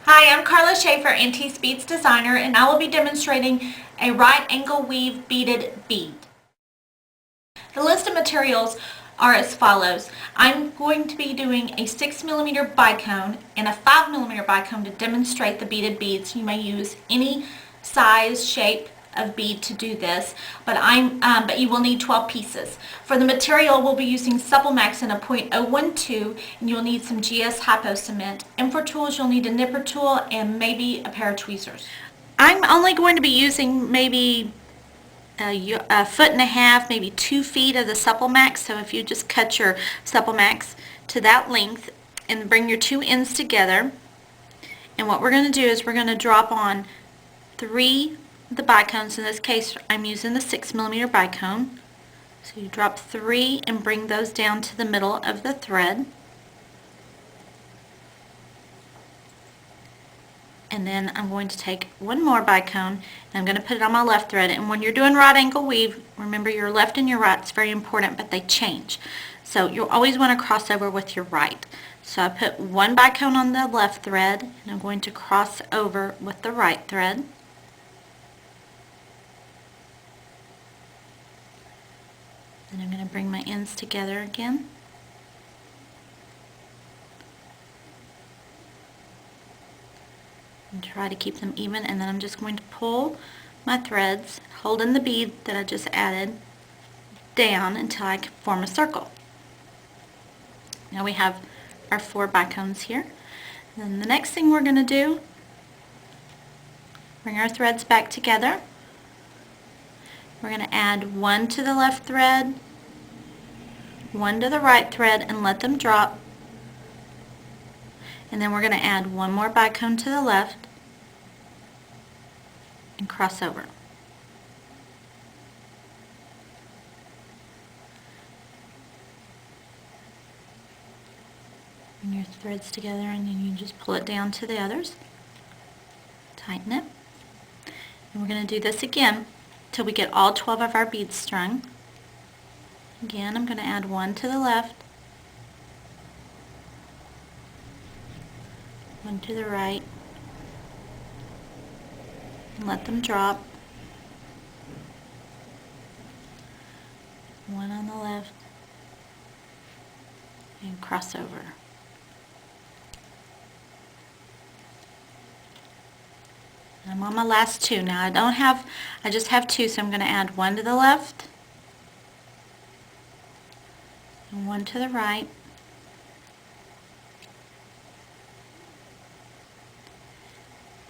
Hi, I'm Carla Schaefer, Antiques Beads designer, and I will be demonstrating a right angle weave beaded bead. The list of materials are as follows. I'm going to be doing a 6mm bicone and a 5mm bicone to demonstrate the beaded beads. You may use any size, shape of bead to do this, but you will need 12 pieces. For the material, we'll be using Supple Max in a .012, and you'll need some GS Hypo cement. And for tools, you'll need a nipper tool and maybe a pair of tweezers. I'm only going to be using maybe a foot and a half, maybe 2 feet of the Supple Max. So if you just cut your Supple Max to that length and bring your two ends together, and what we're going to do is we're going to drop on 3 of the bicones. In this case, I'm using the 6mm bicone. So you drop 3 and bring those down to the middle of the thread. And then I'm going to take one more bicone and I'm going to put it on my left thread. And when you're doing right angle weave, remember your left and your right is very important, but they change. So you'll always want to cross over with your right. So I put one bicone on the left thread and I'm going to cross over with the right thread. Then I'm going to bring my ends together again. And try to keep them even, and then I'm just going to pull my threads, holding the bead that I just added down until I can form a circle. Now we have our 4 bicones here. And then the next thing we're going to do, bring our threads back together. We're going to add 1 to the left thread, 1 to the right thread, and let them drop. And then we're going to add 1 more bicone to the left and cross over. Bring your threads together and then you just pull it down to the others. Tighten it. And we're going to do this again till we get all 12 of our beads strung. Again, I'm going to add 1 to the left, 1 to the right, and let them drop. 1 on the left, and cross over. I'm on my last 2 now. I just have 2, so I'm going to add 1 to the left and 1 to the right.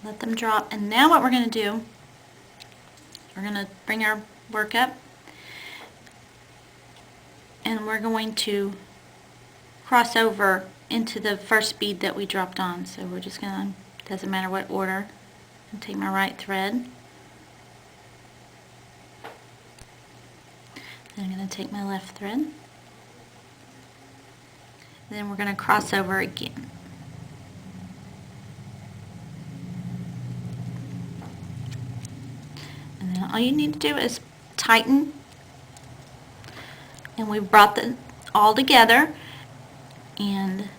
Let them drop, and now what we're going to do, we're going to bring our work up and we're going to cross over into the first bead that we dropped on. So we're just going to, doesn't matter what order, I'll take my right thread, and I'm going to take my left thread, and then we're going to cross over again. And then all you need to do is tighten, and we brought them all together and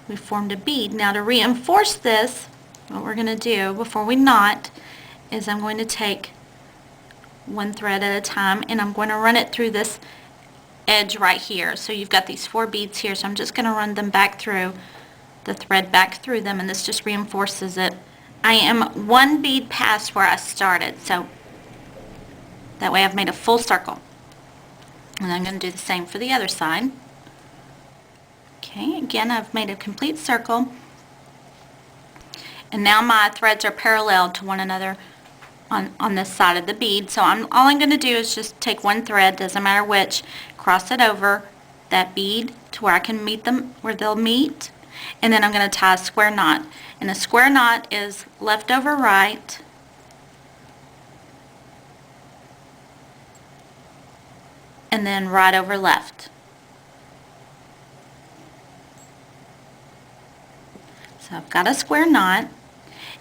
we formed a bead. Now to reinforce this, what we're going to do before we knot is I'm going to take 1 thread at a time and I'm going to run it through this edge right here. So you've got these 4 beads here, so I'm just going to run them back through, the thread back through them, and this just reinforces it. I am 1 bead past where I started, so that way I've made a full circle. And I'm going to do the same for the other side. Okay, again I've made a complete circle. And now my threads are parallel to one another on this side of the bead. So all I'm going to do is just take 1 thread, doesn't matter which, cross it over that bead to where I can meet them, where they'll meet. And then I'm going to tie a square knot. And a square knot is left over right, and then right over left. So I've got a square knot,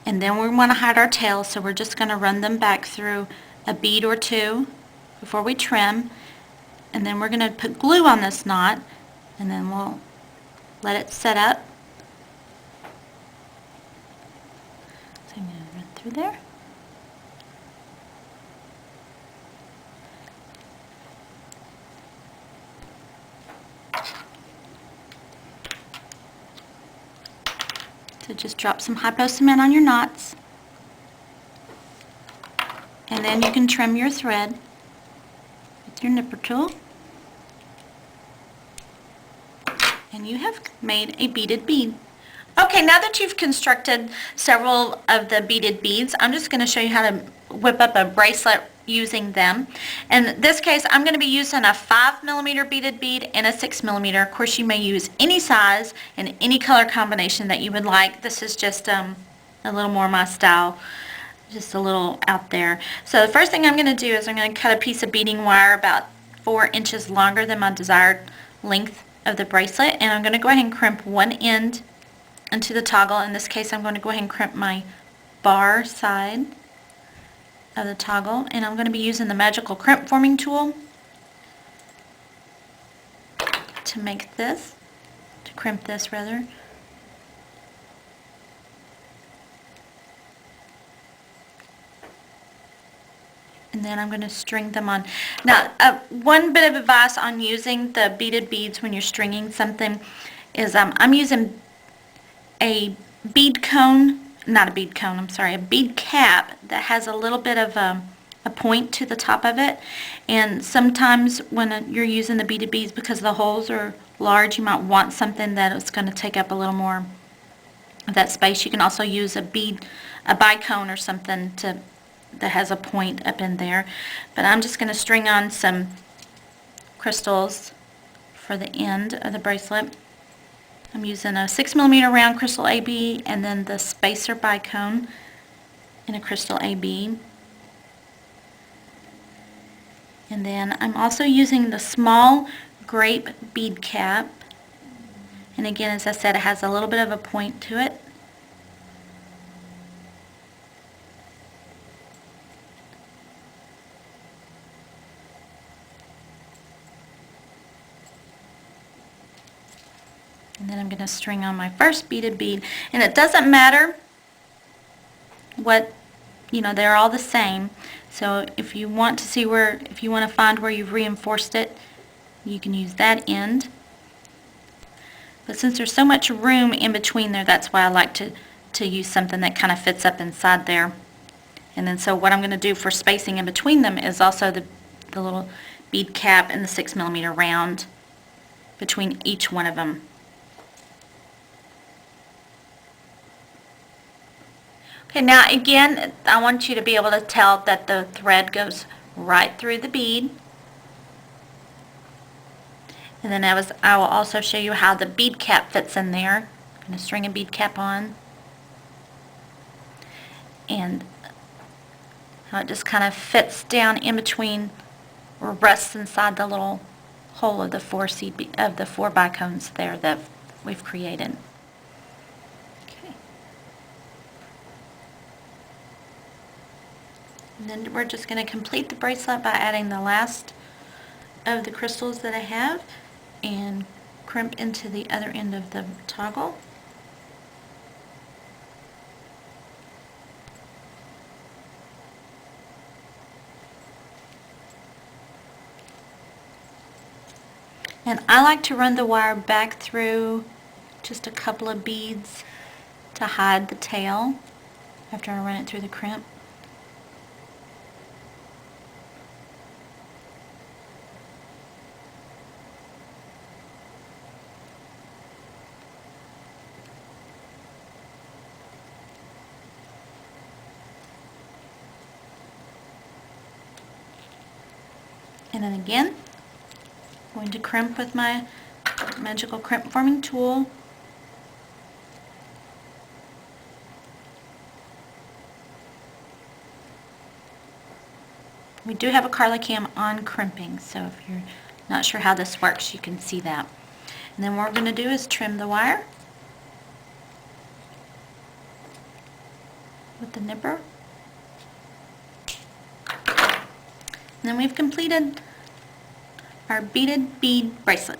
and then we want to hide our tails, so we're just going to run them back through a bead or 2 before we trim, and then we're going to put glue on this knot, and then we'll let it set up. So I'm going to run through there. So just drop some hypo cement on your knots. And then you can trim your thread with your nipper tool. And you have made a beaded bead. Okay, now that you've constructed several of the beaded beads, I'm just going to show you how to whip up a bracelet using them. In this case, I'm going to be using a 5mm beaded bead and a 6mm. Of course, you may use any size and any color combination that you would like. This is just a little more my style, just a little out there. So the first thing I'm going to do is I'm going to cut a piece of beading wire about 4 inches longer than my desired length of the bracelet, and I'm going to go ahead and crimp one end into the toggle. In this case, I'm going to go ahead and crimp my bar side of the toggle, and I'm going to be using the magical crimp forming tool to make this, to crimp this rather. And then I'm going to string them on. Now, one bit of advice on using the beaded beads when you're stringing something is I'm using a bead cone, not a bead cone, I'm sorry, a bead cap that has a little bit of a point to the top of it. And sometimes when you're using the beaded beads, because the holes are large, you might want something that is going to take up a little more of that space. You can also use a bicone or something that has a point up in there. But I'm just going to string on some crystals for the end of the bracelet. I'm using a 6mm round crystal AB and then the spacer bicone in a crystal AB. And then I'm also using the small grape bead cap. And again, as I said, it has a little bit of a point to it. And then I'm going to string on my first beaded bead. And it doesn't matter what, they're all the same. So if you want to see if you want to find where you've reinforced it, you can use that end. But since there's so much room in between there, that's why I like to use something that kind of fits up inside there. And then so what I'm going to do for spacing in between them is also the little bead cap and the 6mm round between each one of them. Okay, now again, I want you to be able to tell that the thread goes right through the bead. And then I will also show you how the bead cap fits in there. I'm going to string a bead cap on. And how it just kind of fits down in between or rests inside the little hole of the four bicones there that we've created. And then we're just going to complete the bracelet by adding the last of the crystals that I have and crimp into the other end of the toggle. And I like to run the wire back through just a couple of beads to hide the tail after I run it through the crimp. And then again, I'm going to crimp with my magical crimp forming tool. We do have a Carla cam on crimping, so if you're not sure how this works, you can see that. And then what we're going to do is trim the wire with the nipper. And then we've completed our beaded bead bracelet.